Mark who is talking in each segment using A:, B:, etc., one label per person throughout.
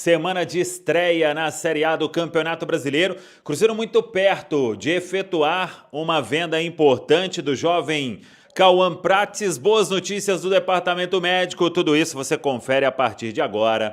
A: semana de estreia na Série A do Campeonato Brasileiro. Cruzeiro muito perto de efetuar uma venda importante do jovem Cauã Prates. Boas notícias do departamento médico. Tudo isso você confere a partir de agora.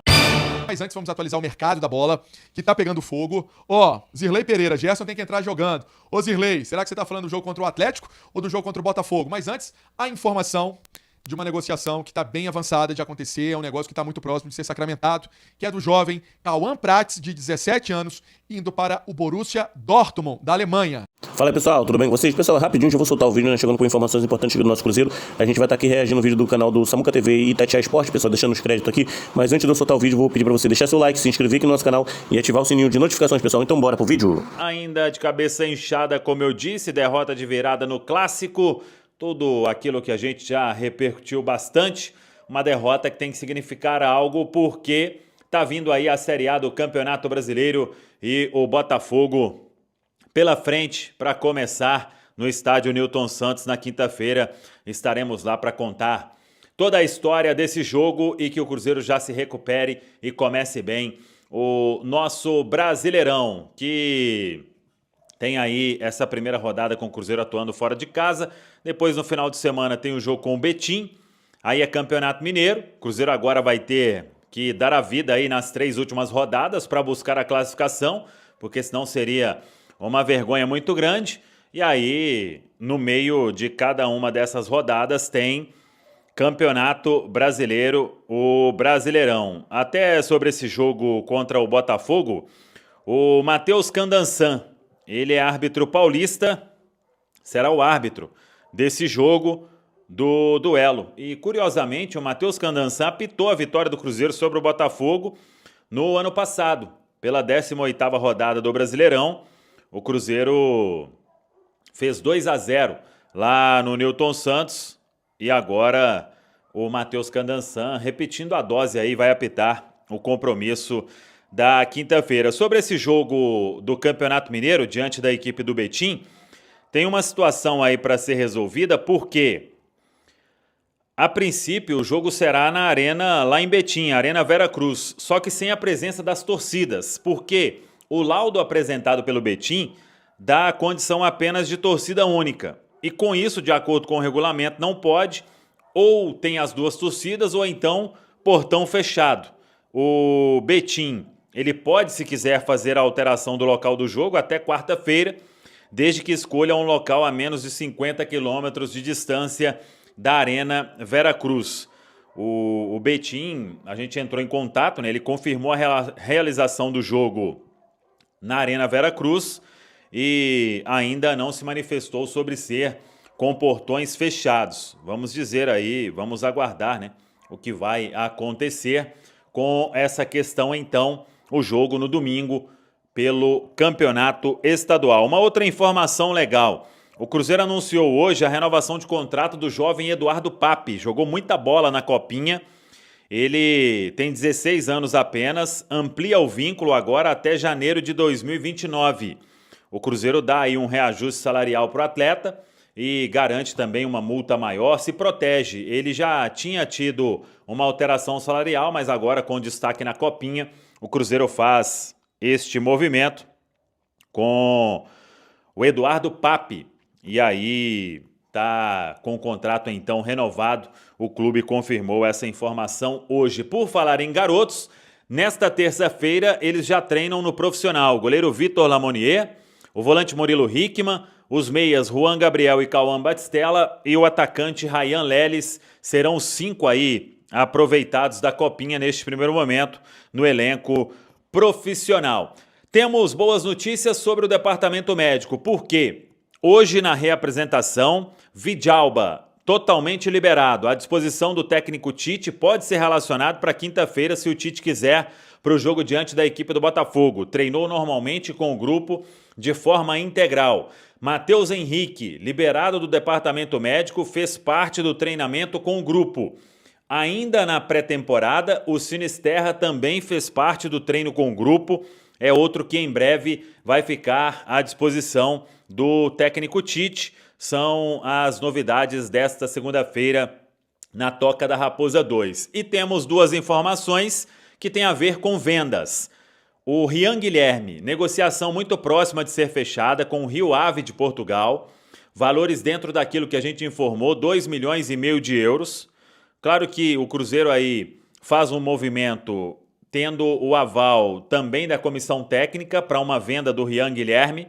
B: Mas antes vamos atualizar o mercado da bola, que tá pegando fogo. Ó, Zirlei Pereira, Gerson tem que entrar jogando. Ô Zirlei, será que você tá falando do jogo contra o Atlético ou do jogo contra o Botafogo? Mas antes, a informação de uma negociação que tá bem avançada de acontecer, é um negócio que tá muito próximo de ser sacramentado, que é do jovem Cauã Prates, de 17 anos, indo para o Borussia Dortmund, da Alemanha.
C: Fala aí, pessoal, tudo bem com vocês? Pessoal, rapidinho, já vou soltar o vídeo, né, chegando com informações importantes do nosso Cruzeiro. A gente vai estar aqui reagindo no vídeo do canal do Samuca TV e Itatiaia Esporte, pessoal, deixando os créditos aqui. Mas antes de eu soltar o vídeo, vou pedir para você deixar seu like, se inscrever aqui no nosso canal e ativar o sininho de notificações, pessoal. Então bora pro vídeo.
A: Ainda de cabeça inchada, como eu disse, derrota de virada no Clássico. Tudo aquilo que a gente já repercutiu bastante. Uma derrota que tem que significar algo, porque tá vindo aí a Série A do Campeonato Brasileiro e o Botafogo pela frente para começar no estádio Newton Santos na quinta-feira. Estaremos lá para contar toda a história desse jogo e que o Cruzeiro já se recupere e comece bem o nosso Brasileirão, que tem aí essa primeira rodada com o Cruzeiro atuando fora de casa. Depois, no final de semana, tem o jogo com o Betim. Aí é Campeonato Mineiro. O Cruzeiro agora vai ter que dar a vida aí nas 3 últimas rodadas para buscar a classificação, porque senão seria uma vergonha muito grande. E aí, no meio de cada uma dessas rodadas, tem Campeonato Brasileiro, o Brasileirão. Até sobre esse jogo contra o Botafogo, o Matheus Candansan, ele é árbitro paulista, será o árbitro desse jogo do duelo. E, curiosamente, o Matheus Candansan apitou a vitória do Cruzeiro sobre o Botafogo no ano passado, pela 18ª rodada do Brasileirão. O Cruzeiro fez 2-0 lá no Newton Santos e agora o Matheus Candansan, repetindo a dose aí, vai apitar o compromisso da quinta-feira. Sobre esse jogo do Campeonato Mineiro, diante da equipe do Betim, tem uma situação aí para ser resolvida, porque a princípio o jogo será na arena lá em Betim, Arena Vera Cruz, só que sem a presença das torcidas, porque o laudo apresentado pelo Betim dá a condição apenas de torcida única. E com isso, de acordo com o regulamento, não pode, ou tem as 2 torcidas, ou então portão fechado. O Betim, ele pode, se quiser, fazer a alteração do local do jogo até quarta-feira, desde que escolha um local a menos de 50 quilômetros de distância da Arena Vera Cruz. O Betim, a gente entrou em contato, né? Ele confirmou a realização do jogo na Arena Vera Cruz e ainda não se manifestou sobre ser com portões fechados. Vamos dizer aí, vamos aguardar, né, o que vai acontecer com essa questão, então, o jogo no domingo pelo Campeonato Estadual. Uma outra informação legal: o Cruzeiro anunciou hoje a renovação de contrato do jovem Eduardo Papi. Jogou muita bola na Copinha. Ele tem 16 anos apenas, amplia o vínculo agora até janeiro de 2029. O Cruzeiro dá aí um reajuste salarial para o atleta e garante também uma multa maior, se protege. Ele já tinha tido uma alteração salarial, mas agora, com destaque na Copinha, o Cruzeiro faz este movimento com o Eduardo Papi. E aí tá com o contrato então renovado. O clube confirmou essa informação hoje. Por falar em garotos, nesta terça-feira eles já treinam no profissional. O goleiro Vitor Lamonier, o volante Murilo Hickman, os meias Juan Gabriel e Cauã Batistella e o atacante Ryan Leles serão os 5 aí aproveitados da Copinha neste primeiro momento no elenco profissional. Temos boas notícias sobre o departamento médico, porque hoje na reapresentação, Vidalba totalmente liberado, à disposição do técnico Tite, pode ser relacionado para quinta-feira se o Tite quiser, para o jogo diante da equipe do Botafogo. Treinou normalmente com o grupo de forma integral. Matheus Henrique, liberado do departamento médico, fez parte do treinamento com o grupo. Ainda na pré-temporada, o Sinisterra também fez parte do treino com o grupo. É outro que em breve vai ficar à disposição do técnico Tite. São as novidades desta segunda-feira na Toca da Raposa 2. E temos 2 informações que tem a ver com vendas. O Rian Guilherme, negociação muito próxima de ser fechada com o Rio Ave de Portugal, valores dentro daquilo que a gente informou, 2,5 milhões de euros. Claro que o Cruzeiro aí faz um movimento tendo o aval também da comissão técnica para uma venda do Rian Guilherme.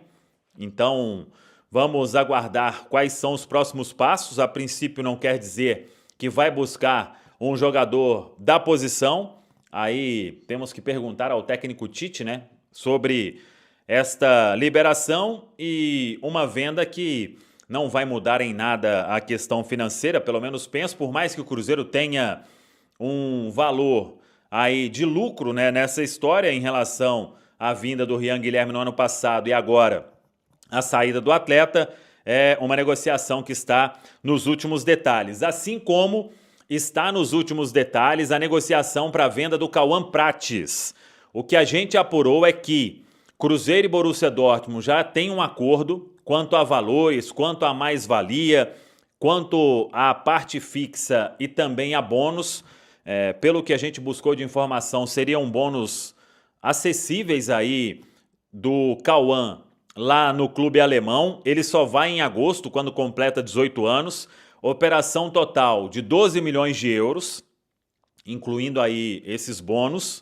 A: Então, vamos aguardar quais são os próximos passos. A princípio não quer dizer que vai buscar um jogador da posição. Aí temos que perguntar ao técnico Tite, né, sobre esta liberação e uma venda que não vai mudar em nada a questão financeira, pelo menos penso, por mais que o Cruzeiro tenha um valor aí de lucro, né, nessa história em relação à vinda do Rian Guilherme no ano passado e agora a saída do atleta, é uma negociação que está nos últimos detalhes. Assim como está nos últimos detalhes a negociação para a venda do Cauã Prates. O que a gente apurou é que Cruzeiro e Borussia Dortmund já têm um acordo quanto a valores, quanto a mais-valia, quanto à parte fixa e também a bônus. Pelo que a gente buscou de informação, seriam bônus acessíveis aí do Cauã lá no clube alemão. Ele só vai em agosto, quando completa 18 anos. Operação total de 12 milhões de euros, incluindo aí esses bônus.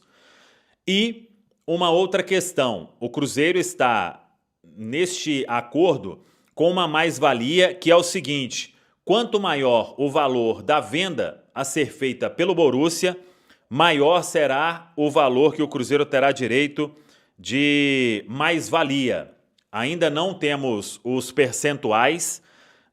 A: E uma outra questão, o Cruzeiro está neste acordo com uma mais-valia que é o seguinte: quanto maior o valor da venda a ser feita pelo Borussia, maior será o valor que o Cruzeiro terá direito de mais-valia. Ainda não temos os percentuais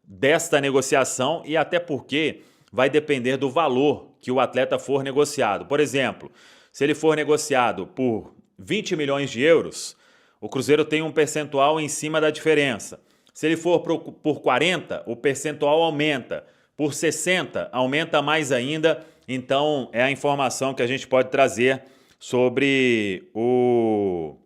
A: desta negociação e até porque vai depender do valor que o atleta for negociado. Por exemplo, se ele for negociado por 20 milhões de euros, o Cruzeiro tem um percentual em cima da diferença. Se ele for por 40, o percentual aumenta. Por 60, aumenta mais ainda. Então, é a informação que a gente pode trazer sobre o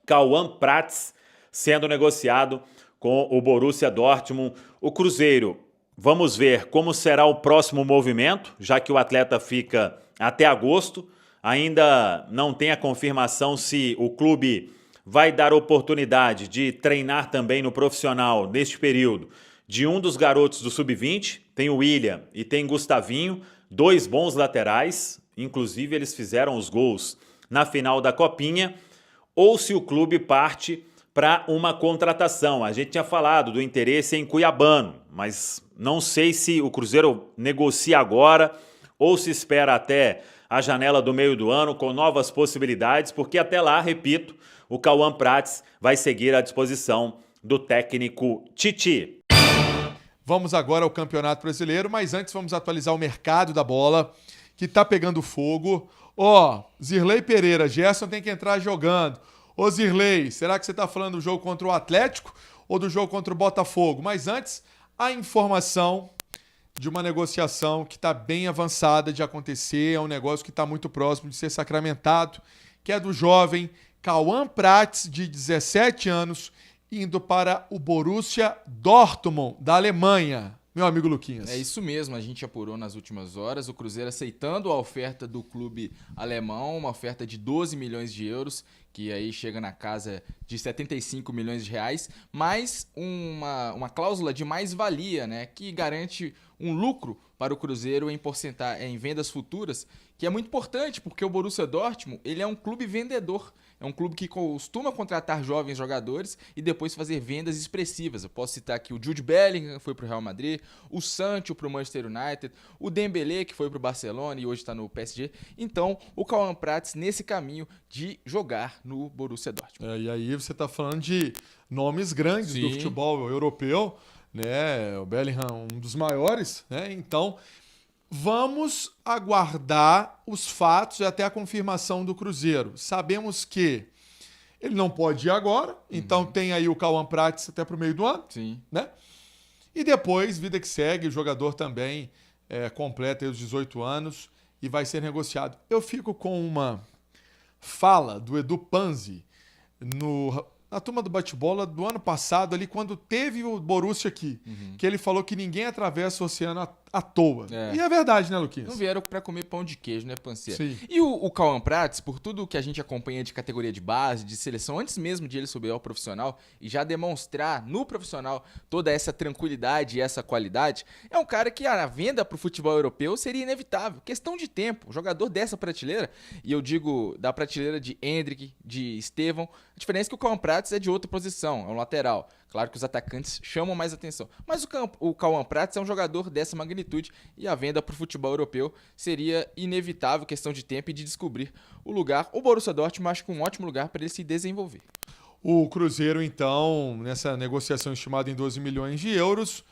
A: Cauã Prates sendo negociado com o Borussia Dortmund. O Cruzeiro, vamos ver como será o próximo movimento, já que o atleta fica até agosto. Ainda não tem a confirmação se o clube vai dar oportunidade de treinar também no profissional neste período de um dos garotos do Sub-20. Tem o William e tem Gustavinho, 2 bons laterais, inclusive eles fizeram os gols na final da Copinha, ou se o clube parte para uma contratação. A gente tinha falado do interesse em Cuiabano, mas não sei se o Cruzeiro negocia agora ou se espera até a janela do meio do ano com novas possibilidades, porque até lá, repito, o Cauã Prates vai seguir à disposição do técnico Tite.
B: Vamos agora ao Campeonato Brasileiro, mas antes vamos atualizar o mercado da bola, que tá pegando fogo. Zirlei Pereira, Gerson tem que entrar jogando. Ô Zirlei, será que você tá falando do jogo contra o Atlético ou do jogo contra o Botafogo? Mas antes, a informação de uma negociação que está bem avançada de acontecer, é um negócio que está muito próximo de ser sacramentado, que é do jovem Cauã Prates, de 17 anos, indo para o Borussia Dortmund, da Alemanha. Meu amigo Luquinhas.
D: É isso mesmo, a gente apurou nas últimas horas, o Cruzeiro aceitando a oferta do clube alemão, uma oferta de 12 milhões de euros, que aí chega na casa de 75 milhões de reais, mais uma cláusula de mais-valia, né, que garante um lucro para o Cruzeiro em vendas futuras, que é muito importante, porque o Borussia Dortmund ele é um clube vendedor, é um clube que costuma contratar jovens jogadores e depois fazer vendas expressivas. Eu posso citar aqui o Jude Bellingham, que foi para o Real Madrid, o Sancho para o Manchester United, o Dembélé, que foi para o Barcelona e hoje está no PSG. Então, o Cauã Prates nesse caminho de jogar no Borussia Dortmund.
B: E aí você está falando de nomes grandes do futebol europeu, né? O Bellingham, um dos maiores, né? Então, vamos aguardar os fatos e até a confirmação do Cruzeiro. Sabemos que ele não pode ir agora, então tem aí o Cauã Prates até para o meio do ano, né? E depois, vida que segue, o jogador também completa os 18 anos e vai ser negociado. Eu fico com uma fala do Edu Panzi na turma do bate-bola do ano passado, ali quando teve o Borussia aqui, que ele falou que ninguém atravessa o oceano à toa.
D: É.
B: E é verdade, né, Luquinhas?
D: Não vieram pra comer pão de queijo, né, Panceiro?
B: Sim.
D: E o Cauã Prats, por tudo que a gente acompanha de categoria de base, de seleção, antes mesmo de ele subir ao profissional e já demonstrar no profissional toda essa tranquilidade e essa qualidade, é um cara que a venda pro futebol europeu seria inevitável. Questão de tempo. Um jogador dessa prateleira, e eu digo da prateleira de Endrick, de Estevão, a diferença é que o Cauã Prats é de outra posição, é um lateral. Claro que os atacantes chamam mais atenção. Mas o Cauã Prats é um jogador dessa magnitude e a venda para o futebol europeu seria inevitável, questão de tempo e de descobrir o lugar. O Borussia Dortmund acho que um ótimo lugar para ele se desenvolver.
B: O Cruzeiro, então, nessa negociação estimada em 12 milhões de euros,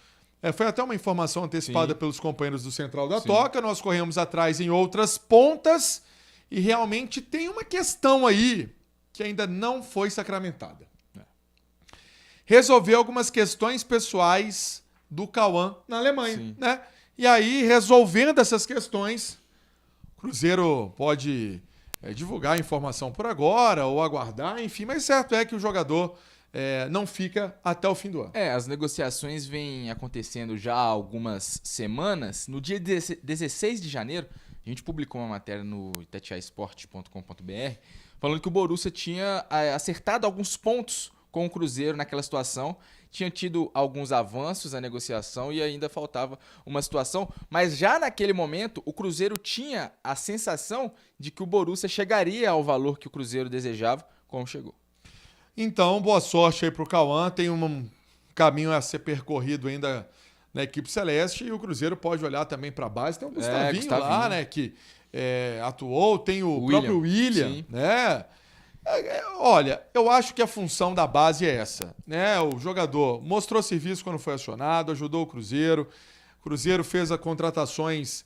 B: foi até uma informação antecipada pelos companheiros do Central da Toca, nós corremos atrás em outras pontas e realmente tem uma questão aí que ainda não foi sacramentada. Resolver algumas questões pessoais do Cauã na Alemanha, né? E aí, resolvendo essas questões, o Cruzeiro pode divulgar a informação por agora ou aguardar, enfim, mas certo é que o jogador não fica até o fim do ano.
D: As negociações vêm acontecendo já há algumas semanas. No dia 16 de janeiro, a gente publicou uma matéria no itatiaesporte.com.br falando que o Borussia tinha acertado alguns pontos com o Cruzeiro naquela situação, tinha tido alguns avanços na negociação e ainda faltava uma situação, mas já naquele momento o Cruzeiro tinha a sensação de que o Borussia chegaria ao valor que o Cruzeiro desejava, como chegou.
B: Então, boa sorte aí pro Cauã, tem um caminho a ser percorrido ainda na equipe celeste e o Cruzeiro pode olhar também para a base, tem o Gustavinho lá, né, que atuou, tem o próprio William, né? Olha, eu acho que a função da base é essa, né? O jogador mostrou serviço quando foi acionado, ajudou o Cruzeiro fez as contratações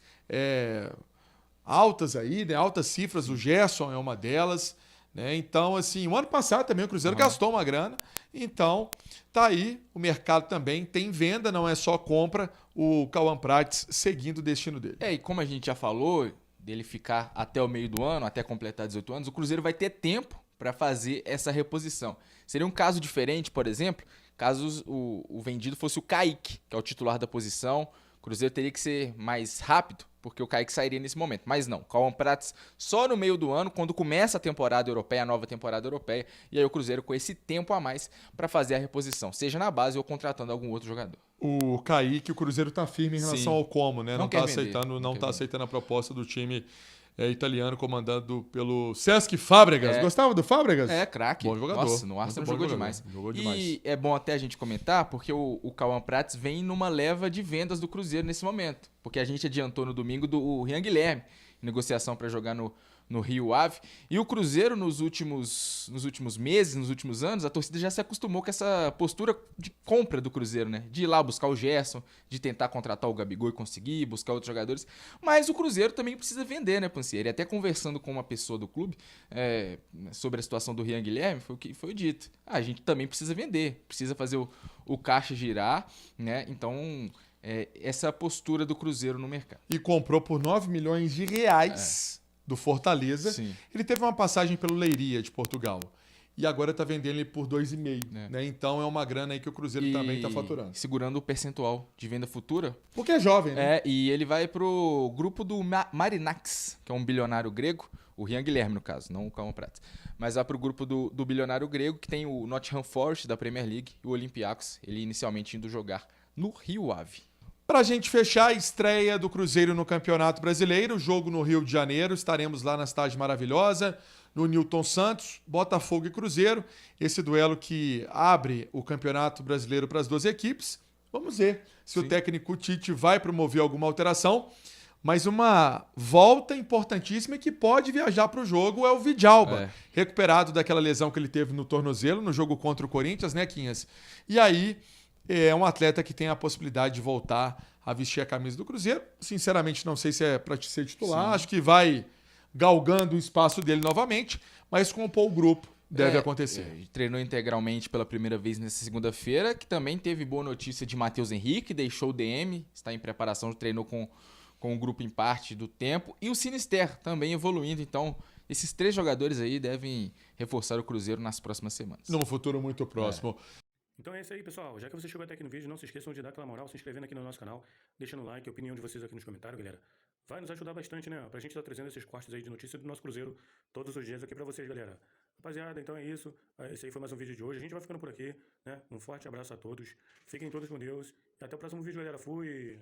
B: altas aí, né? Altas cifras, o Gerson é uma delas, né? Então, assim, o ano passado também o Cruzeiro gastou uma grana, então tá aí, o mercado também tem venda, não é só compra, o Cauã Prats seguindo o destino dele.
D: E como a gente já falou, dele ficar até o meio do ano, até completar 18 anos, o Cruzeiro vai ter tempo para fazer essa reposição. Seria um caso diferente, por exemplo, caso o vendido fosse o Kaique, que é o titular da posição. O Cruzeiro teria que ser mais rápido, porque o Kaique sairia nesse momento. Mas não, Cauã Prats só no meio do ano, quando começa a temporada europeia, a nova temporada europeia, e aí o Cruzeiro com esse tempo a mais para fazer a reposição, seja na base ou contratando algum outro jogador.
B: O Kaique, o Cruzeiro tá firme em relação ao como, né? Não tá aceitando a proposta do time italiano comandado pelo Cesc Fábregas. Gostava do Fábregas?
D: Craque.
B: Bom jogador.
D: Nossa, no Arsenal jogou demais. E é bom até a gente comentar, porque o Cauã Prats vem numa leva de vendas do Cruzeiro nesse momento. Porque a gente adiantou no domingo do Rian Guilherme, negociação para jogar no Rio Ave. E o Cruzeiro, nos últimos meses, nos últimos anos, a torcida já se acostumou com essa postura de compra do Cruzeiro, né? De ir lá buscar o Gerson, de tentar contratar o Gabigol e conseguir, buscar outros jogadores. Mas o Cruzeiro também precisa vender, né, Pansieri? Até conversando com uma pessoa do clube sobre a situação do Rian Guilherme, foi o que foi dito. A gente também precisa vender, precisa fazer o caixa girar, né? Então, essa postura do Cruzeiro no mercado.
B: E comprou por 9 milhões de reais do Fortaleza.
D: Sim.
B: Ele teve uma passagem pelo Leiria de Portugal. E agora está vendendo ele por 2,5. Né? Então é uma grana aí que o Cruzeiro também está faturando.
D: Segurando o percentual de venda futura.
B: Porque é jovem, né?
D: E ele vai pro grupo do Marinax, que é um bilionário grego. O Rian Guilherme, no caso, não o Cauã Prats. Mas vai pro grupo do bilionário grego, que tem o Nottingham Forest da Premier League e o Olympiacos. Ele inicialmente indo jogar no Rio Ave.
B: Pra gente fechar a estreia do Cruzeiro no Campeonato Brasileiro, jogo no Rio de Janeiro, estaremos lá na Cidade Maravilhosa, no Newton Santos, Botafogo e Cruzeiro, esse duelo que abre o Campeonato Brasileiro para as duas equipes. Vamos ver se o técnico Tite vai promover alguma alteração, mas uma volta importantíssima que pode viajar para o jogo é o Vidalba, recuperado daquela lesão que ele teve no tornozelo, no jogo contra o Corinthians, né, Quinhas? E aí é um atleta que tem a possibilidade de voltar a vestir a camisa do Cruzeiro. Sinceramente, não sei se é para ser titular. Acho que vai galgando o espaço dele novamente, mas compor o grupo deve acontecer.
D: Treinou integralmente pela primeira vez nessa segunda-feira, que também teve boa notícia de Matheus Henrique, deixou o DM, está em preparação, treinou com o grupo em parte do tempo. E o Sinister também evoluindo, então esses 3 jogadores aí devem reforçar o Cruzeiro nas próximas semanas.
B: Num futuro muito próximo.
C: Então é isso aí, pessoal. Já que você chegou até aqui no vídeo, não se esqueçam de dar aquela moral, se inscrevendo aqui no nosso canal, deixando o like, a opinião de vocês aqui nos comentários, galera. Vai nos ajudar bastante, né? Pra gente estar trazendo esses cortes aí de notícia do nosso Cruzeiro todos os dias aqui pra vocês, galera. Rapaziada, então é isso. Esse aí foi mais um vídeo de hoje. A gente vai ficando por aqui, né? Um forte abraço a todos. Fiquem todos com Deus. E até o próximo vídeo, galera. Fui!